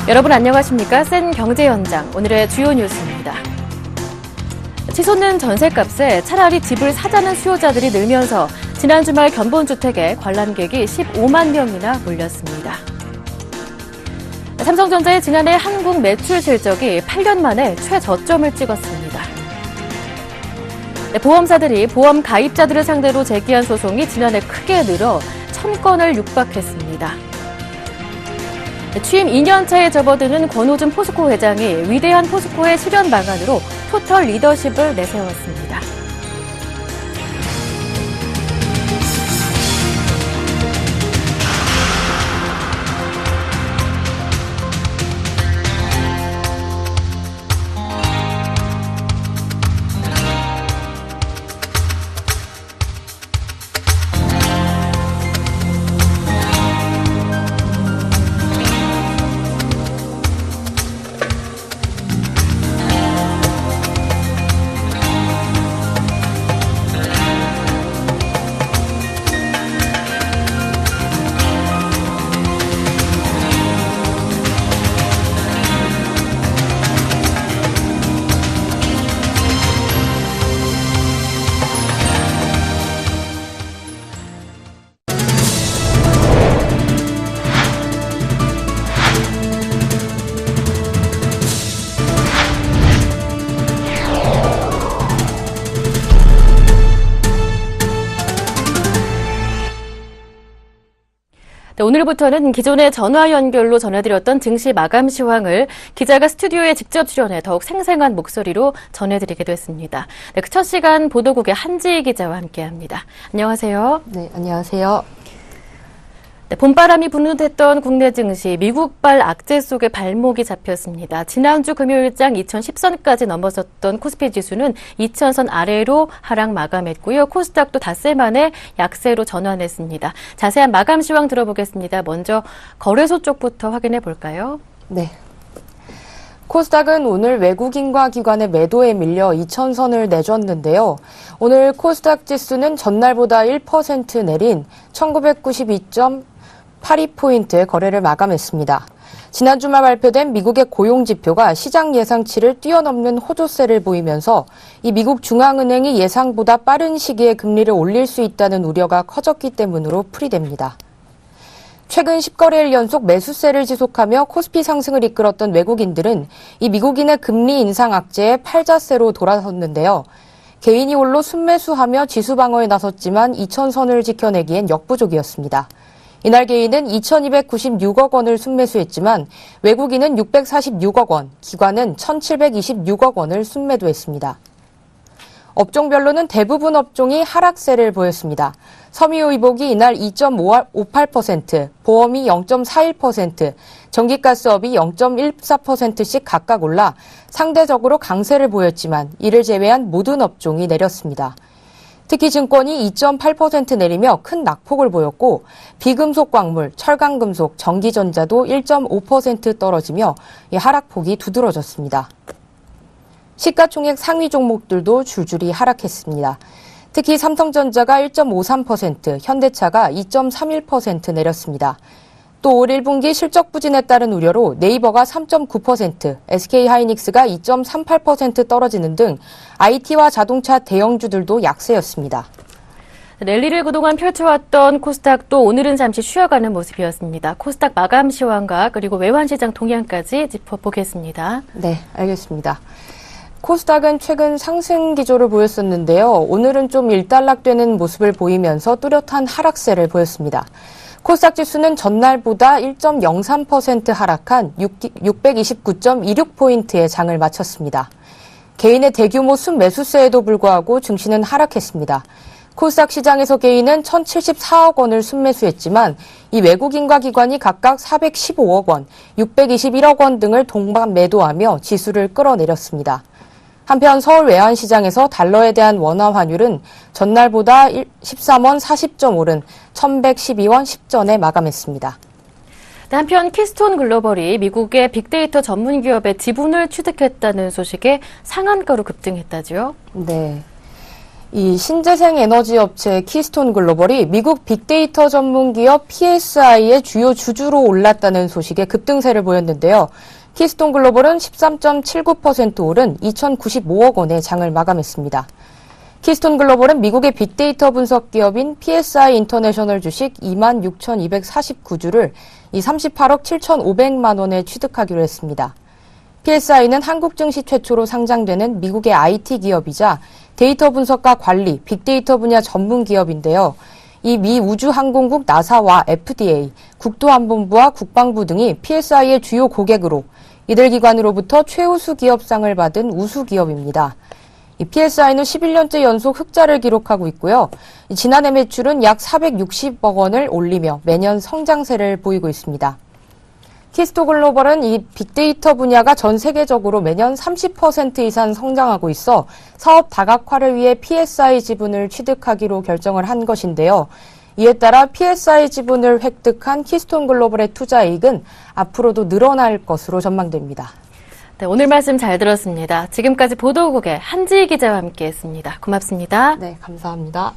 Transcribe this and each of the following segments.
여러분 안녕하십니까? 센 경제 현장, 오늘의 주요 뉴스입니다. 치솟는 전셋값에 차라리 집을 사자는 수요자들이 늘면서 지난 주말 견본주택에 관람객이 15만 명이나 몰렸습니다. 삼성전자의 지난해 한국 매출 실적이 8년 만에 최저점을 찍었습니다. 보험사들이 보험 가입자들을 상대로 제기한 소송이 지난해 크게 늘어 1000건을 육박했습니다. 취임 2년차에 접어드는 권오준 포스코 회장이 위대한 포스코의 실현 방안으로 토털 리더십을 내세웠습니다. 오늘부터는 기존의 전화 연결로 전해드렸던 증시 마감 시황을 기자가 스튜디오에 직접 출연해 더욱 생생한 목소리로 전해드리게 됐습니다. 네, 그 첫 시간 보도국의 한지희 기자와 함께합니다. 안녕하세요. 네, 안녕하세요. 네, 봄바람이 부는 듯했던 국내 증시, 미국발 악재 속에 발목이 잡혔습니다. 지난주 금요일장 2010선까지 넘어섰던 코스피 지수는 2000선 아래로 하락 마감했고요. 코스닥도 닷새 만에 약세로 전환했습니다. 자세한 마감 시황 들어보겠습니다. 먼저 거래소 쪽부터 확인해 볼까요? 네. 코스닥은 오늘 외국인과 기관의 매도에 밀려 2000선을 내줬는데요. 오늘 코스닥 지수는 전날보다 1% 내린 1992.82포인트의 거래를 마감했습니다. 지난 주말 발표된 미국의 고용지표가 시장 예상치를 뛰어넘는 호조세를 보이면서 이 미국 중앙은행이 예상보다 빠른 시기에 금리를 올릴 수 있다는 우려가 커졌기 때문으로 풀이됩니다. 최근 10거래일 연속 매수세를 지속하며 코스피 상승을 이끌었던 외국인들은 이 미국인의 금리 인상 악재에 팔자세로 돌아섰는데요. 개인이 홀로 순매수하며 지수 방어에 나섰지만 2000선을 지켜내기엔 역부족이었습니다. 이날 개인은 2296억 원을 순매수했지만 외국인은 646억 원, 기관은 1726억 원을 순매도했습니다. 업종별로는 대부분 업종이 하락세를 보였습니다. 섬유의복이 이날 2.58%, 보험이 0.41%, 전기가스업이 0.14%씩 각각 올라 상대적으로 강세를 보였지만 이를 제외한 모든 업종이 내렸습니다. 특히 증권이 2.8% 내리며 큰 낙폭을 보였고 비금속 광물, 철강금속, 전기전자도 1.5% 떨어지며 이 하락폭이 두드러졌습니다. 시가총액 상위 종목들도 줄줄이 하락했습니다. 특히 삼성전자가 1.53%, 현대차가 2.31% 내렸습니다. 또 올 1분기 실적 부진에 따른 우려로 네이버가 3.9%, SK하이닉스가 2.38% 떨어지는 등 IT와 자동차 대형주들도 약세였습니다. 랠리를 그동안 펼쳐왔던 코스닥도 오늘은 잠시 쉬어가는 모습이었습니다. 코스닥 마감 시황과 그리고 외환시장 동향까지 짚어보겠습니다. 네, 알겠습니다. 코스닥은 최근 상승 기조를 보였었는데요. 오늘은 좀 일단락되는 모습을 보이면서 뚜렷한 하락세를 보였습니다. 코스닥 지수는 전날보다 1.03% 하락한 629.26포인트의 장을 마쳤습니다. 개인의 대규모 순매수세에도 불구하고 증시는 하락했습니다. 코스닥 시장에서 개인은 1,074억 원을 순매수했지만 이 외국인과 기관이 각각 415억 원, 621억 원 등을 동반 매도하며 지수를 끌어내렸습니다. 한편 서울 외환시장에서 달러에 대한 원화 환율은 전날보다 13원 40점 오른 1,112원 10전에 마감했습니다. 한편 키스톤 글로벌이 미국의 빅데이터 전문 기업의 지분을 취득했다는 소식에 상한가로 급등했다죠. 네. 이 신재생 에너지 업체 키스톤 글로벌이 미국 빅데이터 전문 기업 PSI의 주요 주주로 올랐다는 소식에 급등세를 보였는데요. 키스톤 글로벌은 13.79% 오른 2,095억 원의 장을 마감했습니다. 키스톤 글로벌은 미국의 빅데이터 분석 기업인 PSI 인터내셔널 주식 26,249주를 38억 7,500만 원에 취득하기로 했습니다. PSI는 한국 증시 최초로 상장되는 미국의 IT 기업이자 데이터 분석과 관리, 빅데이터 분야 전문 기업인데요. 이 미 우주항공국 나사와 FDA, 국토안본부와 국방부 등이 PSI의 주요 고객으로 이들 기관으로부터 최우수 기업상을 받은 우수 기업입니다. 이 PSI는 11년째 연속 흑자를 기록하고 있고요. 지난해 매출은 약 460억 원을 올리며 매년 성장세를 보이고 있습니다. 키스톤 글로벌은 이 빅데이터 분야가 전 세계적으로 매년 30% 이상 성장하고 있어 사업 다각화를 위해 PSI 지분을 취득하기로 결정을 한 것인데요. 이에 따라 PSI 지분을 획득한 키스톤 글로벌의 투자이익은 앞으로도 늘어날 것으로 전망됩니다. 네, 오늘 말씀 잘 들었습니다. 지금까지 보도국의 한지희 기자와 함께했습니다. 고맙습니다. 네, 감사합니다.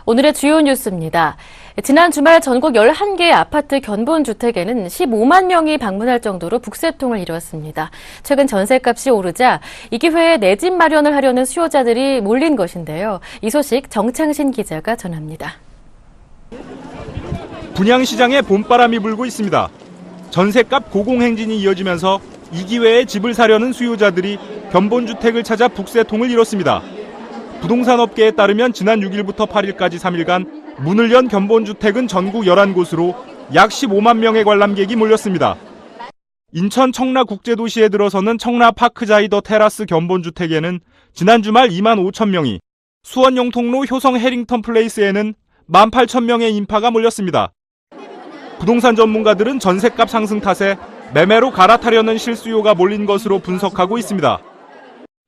오늘의 주요 뉴스입니다. 지난 주말 전국 11개의 아파트 견본주택에는 15만 명이 방문할 정도로 북새통을 이뤘습니다. 최근 전셋값이 오르자 이 기회에 내 집 마련을 하려는 수요자들이 몰린 것인데요. 이 소식 정창신 기자가 전합니다. 분양시장에 봄바람이 불고 있습니다. 전셋값 고공행진이 이어지면서 이 기회에 집을 사려는 수요자들이 견본주택을 찾아 북새통을 이뤘습니다. 부동산 업계에 따르면 지난 6일부터 8일까지 3일간 문을 연 견본주택은 전국 11곳으로 약 15만 명의 관람객이 몰렸습니다. 인천 청라국제도시에 들어서는 청라파크자이 더 테라스 견본주택에는 지난 주말 2만 5천 명이, 수원 영통로 효성 해링턴 플레이스에는 18,000명의 인파가 몰렸습니다. 부동산 전문가들은 전셋값 상승 탓에 매매로 갈아타려는 실수요가 몰린 것으로 분석하고 있습니다.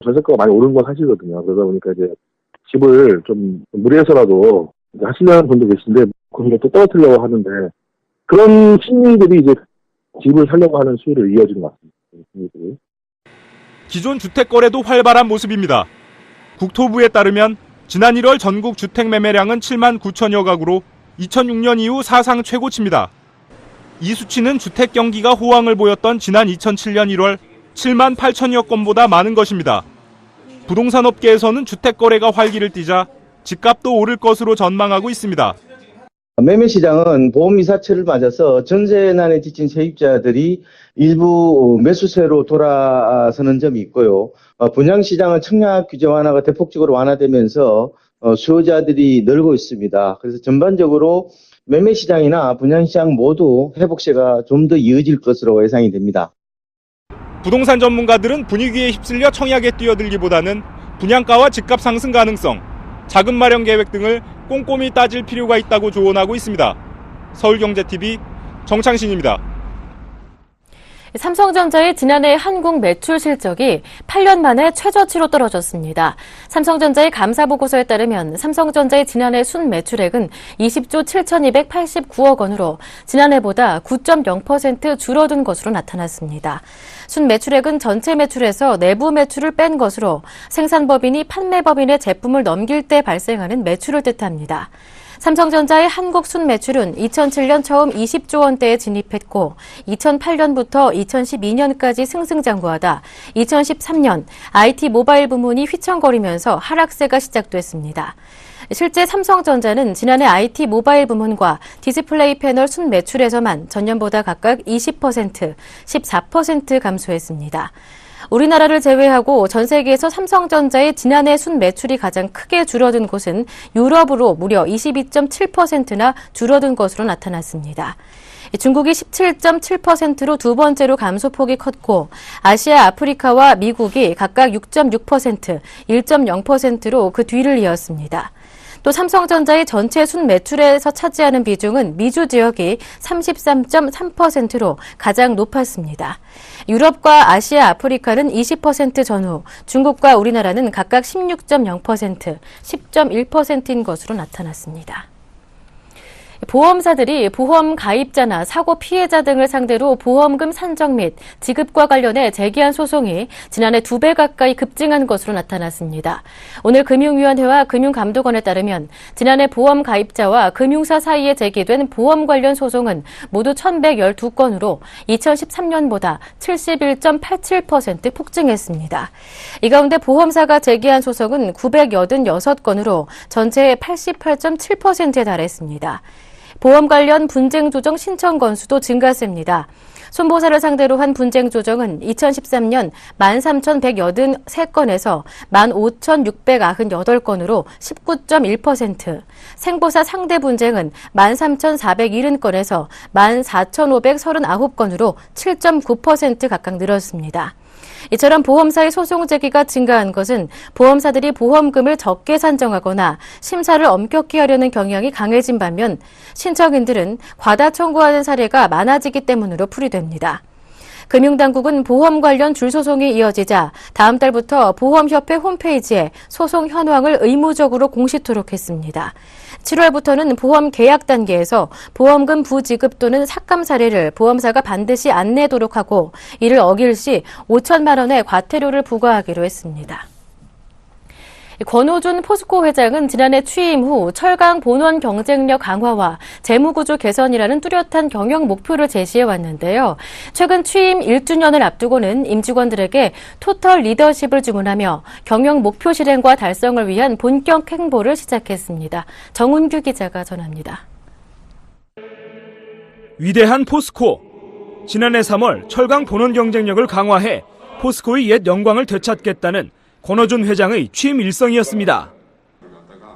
전세가가 많이 오른 건 사실이거든요. 그러다 보니까 이제 집을 좀 무리해서라도 하시려는 분도 계신데 금리가 또 떨어뜨리려고 하는데 그런 심리들이 이제 집을 사려고 하는 수요를 이어지는 것 같습니다. 기존 주택 거래도 활발한 모습입니다. 국토부에 따르면 지난 1월 전국 주택 매매량은 7만 9천여 가구로 2006년 이후 사상 최고치입니다. 이 수치는 주택 경기가 호황을 보였던 지난 2007년 1월 7만 8천여 건보다 많은 것입니다. 부동산 업계에서는 주택 거래가 활기를 띠자 집값도 오를 것으로 전망하고 있습니다. 매매 시장은 보험 이사철을 맞아서 전세난에 지친 세입자들이 일부 매수세로 돌아서는 점이 있고요. 분양 시장은 청약 규제 완화가 대폭적으로 완화되면서 수요자들이 늘고 있습니다. 그래서 전반적으로 매매 시장이나 분양 시장 모두 회복세가 좀 더 이어질 것으로 예상이 됩니다. 부동산 전문가들은 분위기에 휩쓸려 청약에 뛰어들기보다는 분양가와 집값 상승 가능성, 자금 마련 계획 등을 꼼꼼히 따질 필요가 있다고 조언하고 있습니다. 서울경제TV 정창신입니다. 삼성전자의 지난해 한국 매출 실적이 8년 만에 최저치로 떨어졌습니다. 삼성전자의 감사보고서에 따르면 삼성전자의 지난해 순매출액은 20조 7,289억 원으로 지난해보다 9.0% 줄어든 것으로 나타났습니다. 순매출액은 전체 매출에서 내부 매출을 뺀 것으로 생산법인이 판매법인의 제품을 넘길 때 발생하는 매출을 뜻합니다. 삼성전자의 한국 순매출은 2007년 처음 20조 원대에 진입했고 2008년부터 2012년까지 승승장구하다 2013년 IT 모바일 부문이 휘청거리면서 하락세가 시작됐습니다. 실제 삼성전자는 지난해 IT 모바일 부문과 디스플레이 패널 순매출에서만 전년보다 각각 20%, 14% 감소했습니다. 우리나라를 제외하고 전 세계에서 삼성전자의 지난해 순매출이 가장 크게 줄어든 곳은 유럽으로 무려 22.7%나 줄어든 것으로 나타났습니다. 중국이 17.7%로 두 번째로 감소폭이 컸고 아시아, 아프리카와 미국이 각각 6.6%, 1.0%로 그 뒤를 이었습니다. 또 삼성전자의 전체 순매출에서 차지하는 비중은 미주 지역이 33.3%로 가장 높았습니다. 유럽과 아시아, 아프리카는 20% 전후, 중국과 우리나라는 각각 16.0%, 10.1%인 것으로 나타났습니다. 보험사들이 보험 가입자나 사고 피해자 등을 상대로 보험금 산정 및 지급과 관련해 제기한 소송이 지난해 2배 가까이 급증한 것으로 나타났습니다. 오늘 금융위원회와 금융감독원에 따르면 지난해 보험 가입자와 금융사 사이에 제기된 보험 관련 소송은 모두 1,112건으로 2013년보다 71.87% 폭증했습니다. 이 가운데 보험사가 제기한 소송은 986건으로 전체의 88.7%에 달했습니다. 보험 관련 분쟁 조정 신청 건수도 증가세입니다. 손보사를 상대로 한 분쟁 조정은 2013년 13,183건에서 15,698건으로 19.1%, 생보사 상대 분쟁은 13,470건에서 14,539건으로 7.9% 각각 늘었습니다. 이처럼 보험사의 소송 제기가 증가한 것은 보험사들이 보험금을 적게 산정하거나 심사를 엄격히 하려는 경향이 강해진 반면 신청인들은 과다 청구하는 사례가 많아지기 때문으로 풀이됩니다. 금융당국은 보험 관련 줄소송이 이어지자 다음 달부터 보험협회 홈페이지에 소송 현황을 의무적으로 공시토록 했습니다. 7월부터는 보험 계약 단계에서 보험금 부지급 또는 삭감 사례를 보험사가 반드시 안내도록 하고 이를 어길 시 5천만 원의 과태료를 부과하기로 했습니다. 권오준 포스코 회장은 지난해 취임 후 철강 본원 경쟁력 강화와 재무구조 개선이라는 뚜렷한 경영 목표를 제시해 왔는데요. 최근 취임 1주년을 앞두고는 임직원들에게 토털 리더십을 주문하며 경영 목표 실행과 달성을 위한 본격 행보를 시작했습니다. 정훈규 기자가 전합니다. 위대한 포스코. 지난해 3월 철강 본원 경쟁력을 강화해 포스코의 옛 영광을 되찾겠다는 권오준 회장의 취임 일성이었습니다.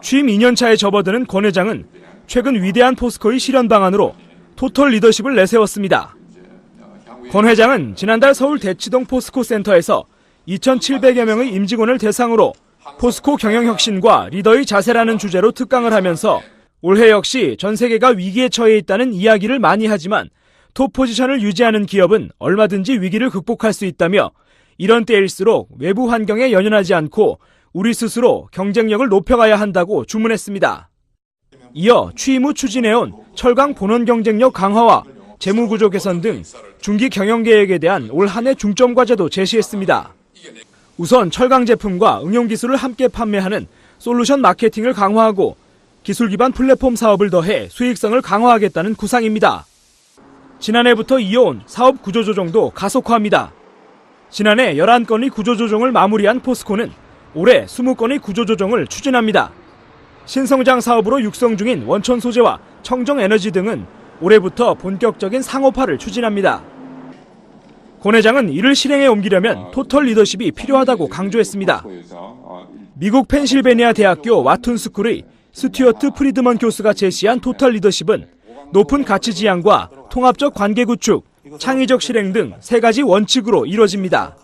취임 2년차에 접어드는 권 회장은 최근 위대한 포스코의 실현 방안으로 토털 리더십을 내세웠습니다. 권 회장은 지난달 서울 대치동 포스코 센터에서 2,700여 명의 임직원을 대상으로 포스코 경영혁신과 리더의 자세라는 주제로 특강을 하면서 올해 역시 전 세계가 위기에 처해 있다는 이야기를 많이 하지만 톱 포지션을 유지하는 기업은 얼마든지 위기를 극복할 수 있다며 이런 때일수록 외부 환경에 연연하지 않고 우리 스스로 경쟁력을 높여가야 한다고 주문했습니다. 이어 취임 후 추진해온 철강 본원 경쟁력 강화와 재무구조 개선 등 중기 경영 계획에 대한 올 한 해 중점 과제도 제시했습니다. 우선 철강 제품과 응용 기술을 함께 판매하는 솔루션 마케팅을 강화하고 기술 기반 플랫폼 사업을 더해 수익성을 강화하겠다는 구상입니다. 지난해부터 이어온 사업 구조조정도 가속화합니다. 지난해 11건의 구조조정을 마무리한 포스코는 올해 20건의 구조조정을 추진합니다. 신성장 사업으로 육성 중인 원천 소재와 청정 에너지 등은 올해부터 본격적인 상업화를 추진합니다. 권 회장은 이를 실행에 옮기려면 토털 리더십이 필요하다고 강조했습니다. 미국 펜실베니아 대학교 와툰스쿨의 스튜어트 프리드먼 교수가 제시한 토털 리더십은 높은 가치 지향과 통합적 관계 구축, 창의적 실행 등 3가지 원칙으로 이루어집니다.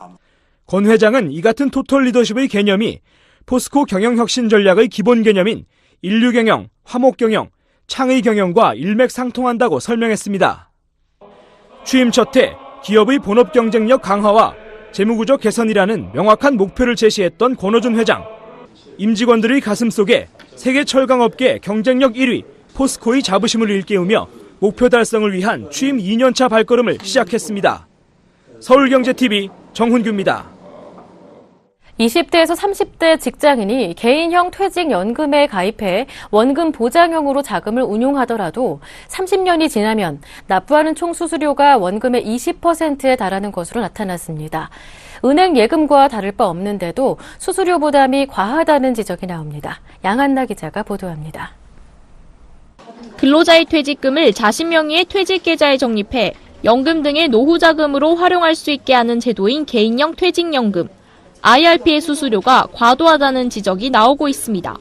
권 회장은 이 같은 토털 리더십의 개념이 포스코 경영혁신 전략의 기본 개념인 인류경영, 화목경영, 창의경영과 일맥상통한다고 설명했습니다. 취임 첫 해 기업의 본업 경쟁력 강화와 재무구조 개선이라는 명확한 목표를 제시했던 권오준 회장. 임직원들의 가슴속에 세계 철강업계 경쟁력 1위 포스코의 자부심을 일깨우며 목표 달성을 위한 취임 2년차 발걸음을 시작했습니다. 서울경제TV 정훈규입니다. 20대에서 30대 직장인이 개인형 퇴직연금에 가입해 원금 보장형으로 자금을 운용하더라도 30년이 지나면 납부하는 총 수수료가 원금의 20%에 달하는 것으로 나타났습니다. 은행 예금과 다를 바 없는데도 수수료 부담이 과하다는 지적이 나옵니다. 양한나 기자가 보도합니다. 근로자의 퇴직금을 자신 명의의 퇴직계좌에 적립해 연금 등의 노후 자금으로 활용할 수 있게 하는 제도인 개인형 퇴직연금, IRP의 수수료가 과도하다는 지적이 나오고 있습니다.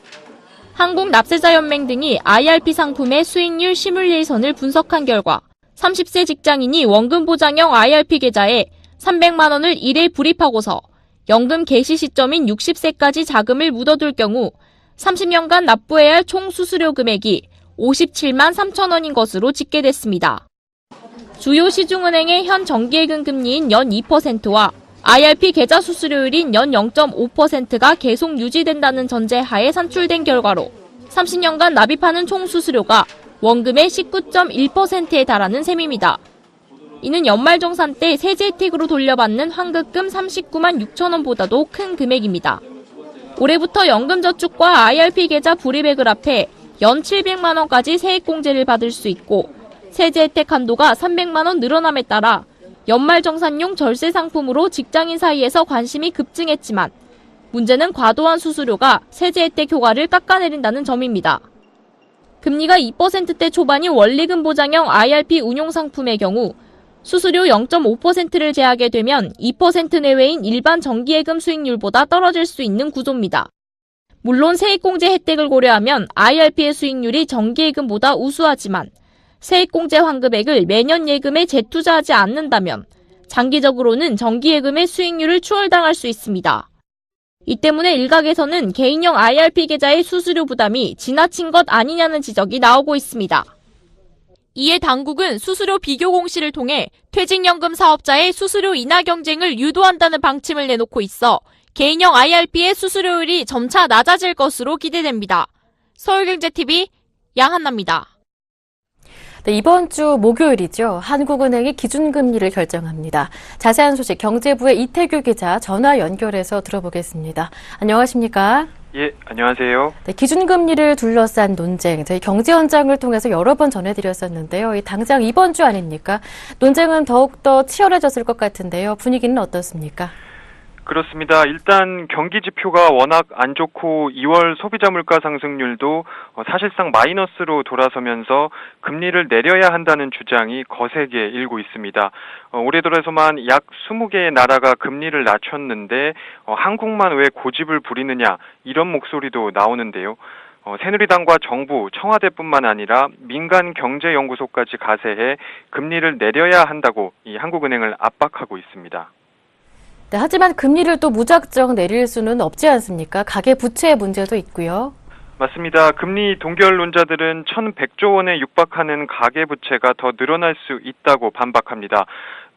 한국납세자연맹 등이 IRP 상품의 수익률 시뮬레이션을 분석한 결과 30세 직장인이 원금 보장형 IRP 계좌에 300만 원을 1회 불입하고서 연금 개시 시점인 60세까지 자금을 묻어둘 경우 30년간 납부해야 할 총 수수료 금액이 57만 3천 원인 것으로 집계됐습니다. 주요 시중은행의 현 정기예금 금리인 연 2%와 IRP 계좌 수수료율인 연 0.5%가 계속 유지된다는 전제하에 산출된 결과로 30년간 납입하는 총 수수료가 원금의 19.1%에 달하는 셈입니다. 이는 연말정산 때 세제 혜택으로 돌려받는 환급금 39만 6천 원보다도 큰 금액입니다. 올해부터 연금저축과 IRP 계좌 불입액을 합해 연 700만 원까지 세액공제를 받을 수 있고 세제 혜택 한도가 300만 원 늘어남에 따라 연말정산용 절세 상품으로 직장인 사이에서 관심이 급증했지만 문제는 과도한 수수료가 세제 혜택 효과를 깎아내린다는 점입니다. 금리가 2%대 초반인 원리금 보장형 IRP 운용 상품의 경우 수수료 0.5%를 제하게 되면 2% 내외인 일반 정기예금 수익률보다 떨어질 수 있는 구조입니다. 물론 세액공제 혜택을 고려하면 IRP의 수익률이 정기예금보다 우수하지만 세액공제 환급액을 매년 예금에 재투자하지 않는다면 장기적으로는 정기예금의 수익률을 추월당할 수 있습니다. 이 때문에 일각에서는 개인형 IRP 계좌의 수수료 부담이 지나친 것 아니냐는 지적이 나오고 있습니다. 이에 당국은 수수료 비교 공시를 통해 퇴직연금 사업자의 수수료 인하 경쟁을 유도한다는 방침을 내놓고 있어 개인형 IRP의 수수료율이 점차 낮아질 것으로 기대됩니다. 서울경제TV 양한나입니다. 네, 이번 주 목요일이죠. 한국은행이 기준금리를 결정합니다. 자세한 소식 경제부의 이태규 기자 전화 연결해서 들어보겠습니다. 안녕하십니까? 예, 안녕하세요. 네, 기준금리를 둘러싼 논쟁, 저희 경제현장을 통해서 여러 번 전해드렸었는데요. 당장 이번 주 아닙니까? 논쟁은 더욱더 치열해졌을 것 같은데요. 분위기는 어떻습니까? 그렇습니다. 일단 경기 지표가 워낙 안 좋고 2월 소비자 물가 상승률도 사실상 마이너스로 돌아서면서 금리를 내려야 한다는 주장이 거세게 일고 있습니다. 올해 들어서만 약 20개의 나라가 금리를 낮췄는데 한국만 왜 고집을 부리느냐 이런 목소리도 나오는데요. 새누리당과 정부, 청와대뿐만 아니라 민간 경제연구소까지 가세해 금리를 내려야 한다고 이 한국은행을 압박하고 있습니다. 네, 하지만 금리를 또 무작정 내릴 수는 없지 않습니까? 가계 부채의 문제도 있고요. 맞습니다. 금리 동결론자들은 1,100조 원에 육박하는 가계 부채가 더 늘어날 수 있다고 반박합니다.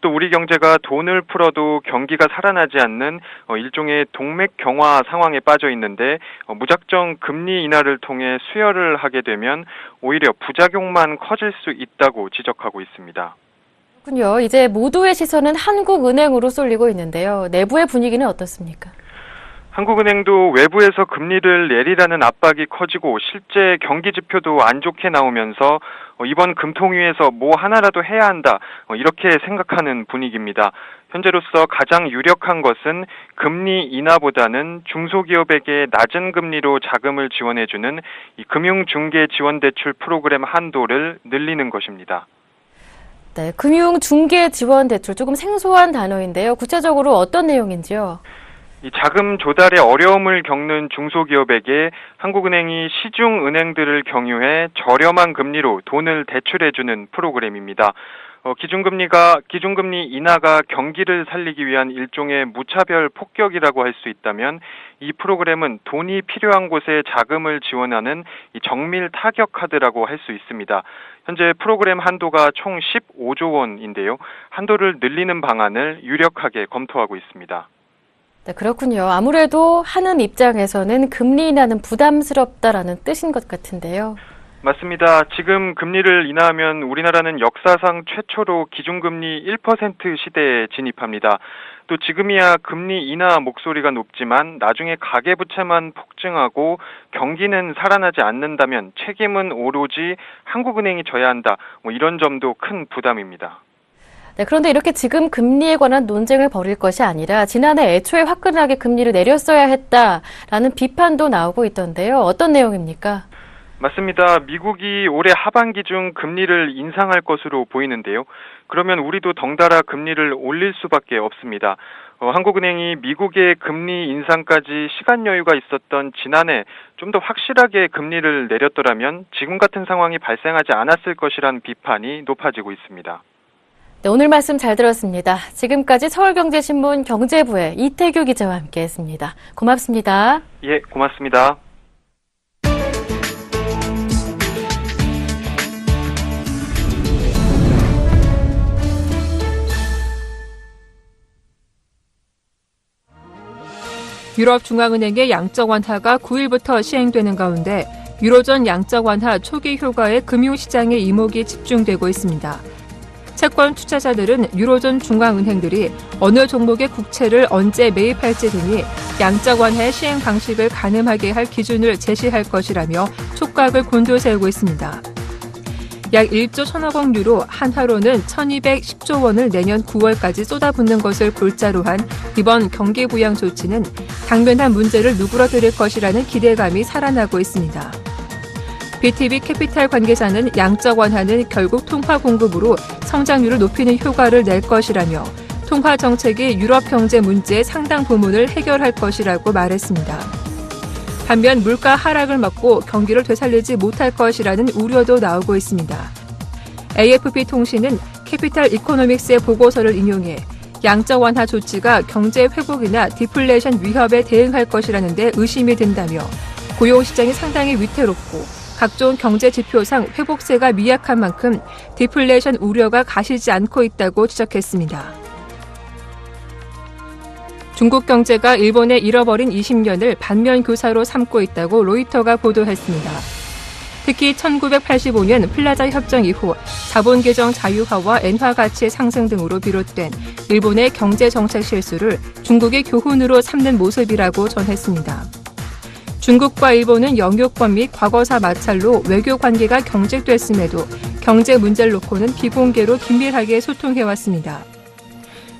또 우리 경제가 돈을 풀어도 경기가 살아나지 않는 일종의 동맥경화 상황에 빠져 있는데 무작정 금리 인하를 통해 수혈을 하게 되면 오히려 부작용만 커질 수 있다고 지적하고 있습니다. 그렇군요. 이제 모두의 시선은 한국은행으로 쏠리고 있는데요. 내부의 분위기는 어떻습니까? 한국은행도 외부에서 금리를 내리라는 압박이 커지고 실제 경기 지표도 안 좋게 나오면서 이번 금통위에서 뭐 하나라도 해야 한다 이렇게 생각하는 분위기입니다. 현재로서 가장 유력한 것은 금리 인하보다는 중소기업에게 낮은 금리로 자금을 지원해주는 이 금융중개지원대출 프로그램 한도를 늘리는 것입니다. 네, 금융중개지원대출 조금 생소한 단어인데요. 구체적으로 어떤 내용인지요? 이 자금 조달에 어려움을 겪는 중소기업에게 한국은행이 시중은행들을 경유해 저렴한 금리로 돈을 대출해주는 프로그램입니다. 기준금리 인하가 경기를 살리기 위한 일종의 무차별 폭격이라고 할 수 있다면 이 프로그램은 돈이 필요한 곳에 자금을 지원하는 이 정밀 타격 카드라고 할 수 있습니다. 현재 프로그램 한도가 총 15조 원인데요. 한도를 늘리는 방안을 유력하게 검토하고 있습니다. 네, 그렇군요. 아무래도 하는 입장에서는 금리 인하는 부담스럽다라는 뜻인 것 같은데요. 맞습니다. 지금 금리를 인하하면 우리나라는 역사상 최초로 기준금리 1% 시대에 진입합니다. 또 지금이야 금리 인하 목소리가 높지만 나중에 가계부채만 폭증하고 경기는 살아나지 않는다면 책임은 오로지 한국은행이 져야 한다. 이런 점도 큰 부담입니다. 네, 그런데 이렇게 지금 금리에 관한 논쟁을 벌일 것이 아니라 지난해 애초에 화끈하게 금리를 내렸어야 했다라는 비판도 나오고 있던데요. 어떤 내용입니까? 맞습니다. 미국이 올해 하반기 중 금리를 인상할 것으로 보이는데요. 그러면 우리도 덩달아 금리를 올릴 수밖에 없습니다. 한국은행이 미국의 금리 인상까지 시간 여유가 있었던 지난해 좀 더 확실하게 금리를 내렸더라면 지금 같은 상황이 발생하지 않았을 것이란 비판이 높아지고 있습니다. 네, 오늘 말씀 잘 들었습니다. 지금까지 서울경제신문 경제부의 이태규 기자와 함께했습니다. 고맙습니다. 예, 고맙습니다. 유럽중앙은행의 양적 완화가 9일부터 시행되는 가운데 유로존 양적 완화 초기 효과에 금융시장의 이목이 집중되고 있습니다. 채권 투자자들은 유로존 중앙은행들이 어느 종목의 국채를 언제 매입할지 등이 양적 완화의 시행 방식을 가늠하게 할 기준을 제시할 것이라며 촉각을 곤두세우고 있습니다. 약 1조 1,000억 원 유로, 한화로는 1,210조 원을 내년 9월까지 쏟아붓는 것을 골자로 한 이번 경기 부양 조치는 당면한 문제를 누그러뜨릴 것이라는 기대감이 살아나고 있습니다. BTB 캐피탈 관계자는 양적 완화는 결국 통화 공급으로 성장률을 높이는 효과를 낼 것이라며 통화 정책이 유럽 경제 문제의 상당 부분을 해결할 것이라고 말했습니다. 반면 물가 하락을 막고 경기를 되살리지 못할 것이라는 우려도 나오고 있습니다. AFP 통신은 캐피탈 이코노믹스의 보고서를 인용해 양적 완화 조치가 경제 회복이나 디플레이션 위협에 대응할 것이라는 데 의심이 든다며 고용시장이 상당히 위태롭고 각종 경제 지표상 회복세가 미약한 만큼 디플레이션 우려가 가시지 않고 있다고 지적했습니다. 중국 경제가 일본의 잃어버린 20년을 반면교사로 삼고 있다고 로이터가 보도했습니다. 특히 1985년 플라자 협정 이후 자본 개정 자유화와 엔화 가치의 상승 등으로 비롯된 일본의 경제 정책 실수를 중국의 교훈으로 삼는 모습이라고 전했습니다. 중국과 일본은 영유권 및 과거사 마찰로 외교 관계가 경직됐음에도 경제 문제를 놓고는 비공개로 긴밀하게 소통해왔습니다.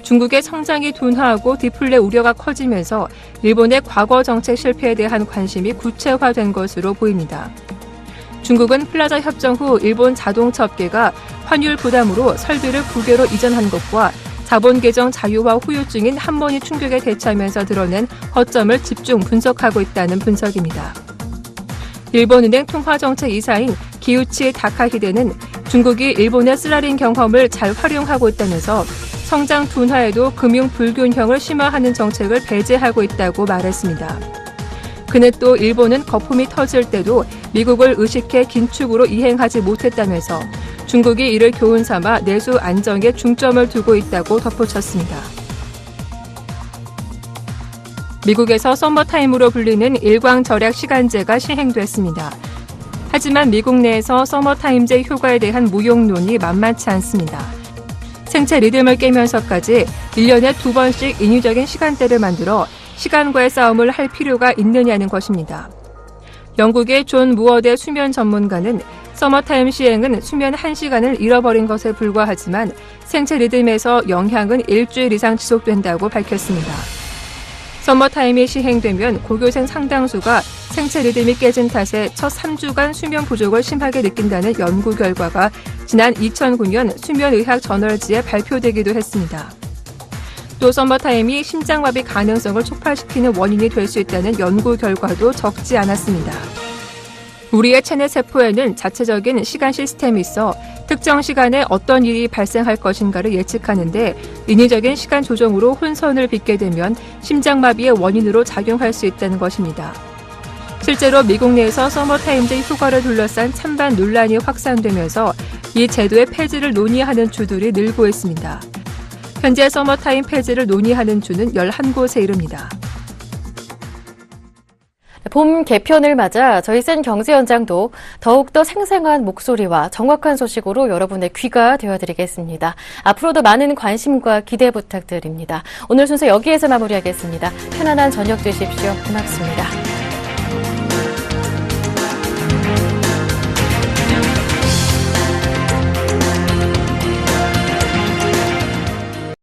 중국의 성장이 둔화하고 디플레 우려가 커지면서 일본의 과거 정책 실패에 대한 관심이 구체화된 것으로 보입니다. 중국은 플라자 협정 후 일본 자동차 업계가 환율 부담으로 설비를 국외로 이전한 것과 자본 개정 자유화 후유증인 한번이 충격에 대처하면서 드러낸 허점을 집중 분석하고 있다는 분석입니다. 일본은행 통화정책 이사인 기우치 다카히데는 중국이 일본의 쓰라린 경험을 잘 활용하고 있다면서 성장 둔화에도 금융 불균형을 심화하는 정책을 배제하고 있다고 말했습니다. 그는 또 일본은 거품이 터질 때도 미국을 의식해 긴축으로 이행하지 못했다면서 중국이 이를 교훈 삼아 내수 안정에 중점을 두고 있다고 덧붙였습니다. 미국에서 서머타임으로 불리는 일광절약 시간제가 시행됐습니다. 하지만 미국 내에서 서머타임제 효과에 대한 무용론이 만만치 않습니다. 생체 리듬을 깨면서까지 1년에 2번씩 인위적인 시간대를 만들어 시간과의 싸움을 할 필요가 있느냐는 것입니다. 영국의 존 무어대 수면 전문가는 서머타임 시행은 수면 1시간을 잃어버린 것에 불과하지만 생체 리듬에서 영향은 일주일 이상 지속된다고 밝혔습니다. 서머타임이 시행되면 고교생 상당수가 생체 리듬이 깨진 탓에 첫 3주간 수면 부족을 심하게 느낀다는 연구 결과가 지난 2009년 수면의학 저널지에 발표되기도 했습니다. 또 서머타임이 심장마비 가능성을 촉발시키는 원인이 될 수 있다는 연구 결과도 적지 않았습니다. 우리의 체내 세포에는 자체적인 시간 시스템이 있어 특정 시간에 어떤 일이 발생할 것인가를 예측하는데 인위적인 시간 조정으로 혼선을 빚게 되면 심장마비의 원인으로 작용할 수 있다는 것입니다. 실제로 미국 내에서 서머타임제 효과를 둘러싼 찬반 논란이 확산되면서 이 제도의 폐지를 논의하는 주들이 늘고 있습니다. 현재 서머타임 폐지를 논의하는 주는 11곳에 이릅니다. 봄 개편을 맞아 저희 센 경제연장도 더욱더 생생한 목소리와 정확한 소식으로 여러분의 귀가 되어드리겠습니다. 앞으로도 많은 관심과 기대 부탁드립니다. 오늘 순서 여기에서 마무리하겠습니다. 편안한 저녁 되십시오. 고맙습니다.